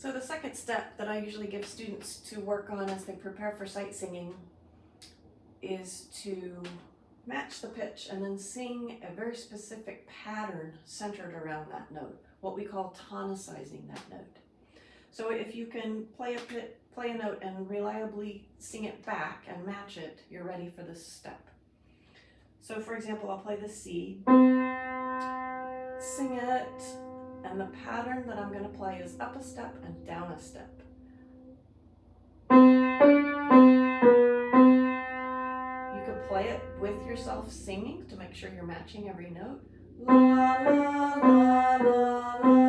So the second step that I usually give students to work on as they prepare for sight singing is to match the pitch and then sing a very specific pattern centered around that note, what we call tonicizing that note. So if you can play a note and reliably sing it back and match it, you're ready for this step. So for example, I'll play the C, sing it, and the pattern that I'm going to play is up a step and down a step. You could play it with yourself singing to make sure you're matching every note. La, la, la, la, la.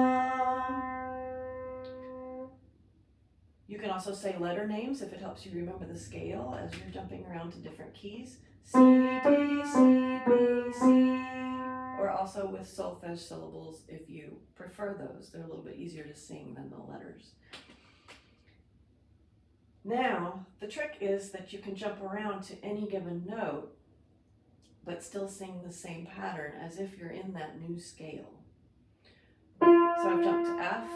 You can also say letter names if it helps you remember the scale as you're jumping around to different keys. C, D, C, B, C. Or also with solfege syllables if you prefer those. They're a little bit easier to sing than the letters. Now, the trick is that you can jump around to any given note, but still sing the same pattern as if you're in that new scale. So I've jumped to F.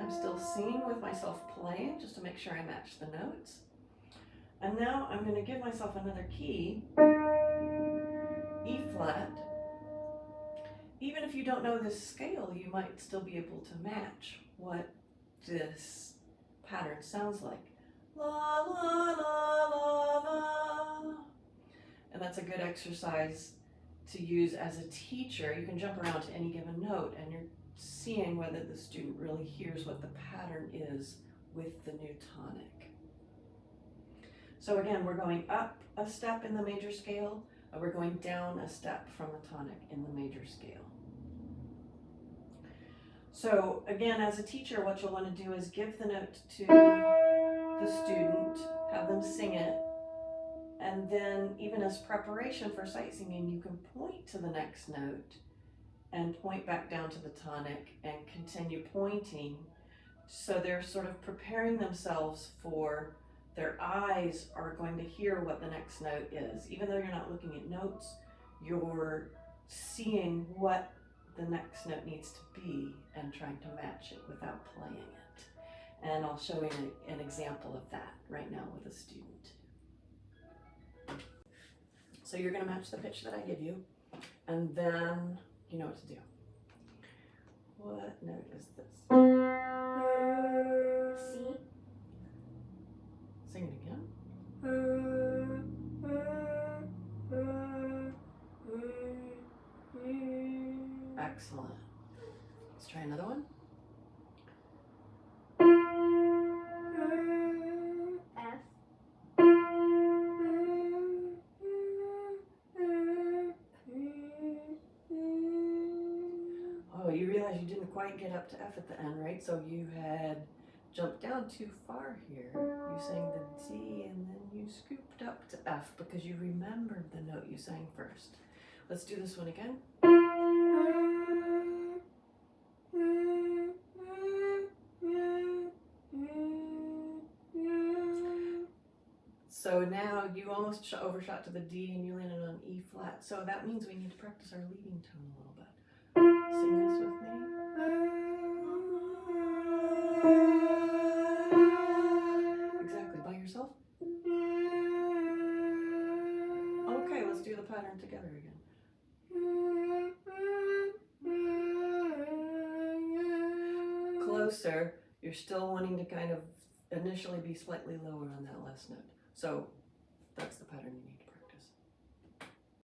I'm still singing with myself playing just to make sure I match the notes. And now I'm going to give myself another key, E flat. Even if you don't know this scale, you might still be able to match what this pattern sounds like. La, la, la, la, la. And that's a good exercise to use as a teacher. You can jump around to any given note and you're seeing whether the student really hears what the pattern is with the new tonic. So again, we're going up a step in the major scale, and we're going down a step from the tonic in the major scale. So again, as a teacher, what you'll want to do is give the note to the student, have them sing it, and then even as preparation for sight singing, you can point to the next note and point back down to the tonic and continue pointing. So they're sort of preparing themselves for, their eyes are going to hear what the next note is. Even though you're not looking at notes, you're seeing what the next note needs to be and trying to match it without playing it. And I'll show you an example of that right now with a student. So you're going to match the pitch that I give you, and then you know what to do. What note is this? C. Sing it again. Excellent. Let's try another one. F. Oh, you realize you didn't quite get up to F at the end, right? So you had jumped down too far here. You sang the D and then you scooped up to F because you remembered the note you sang first. Let's do this one again. So now you almost overshot to the D and you landed on E flat. So that means we need to practice our leading tone a little bit. Sing this with me. Exactly, by yourself. Okay, let's do the pattern together again. Closer, you're still wanting to kind of initially be slightly lower on that last note. So that's the pattern you need.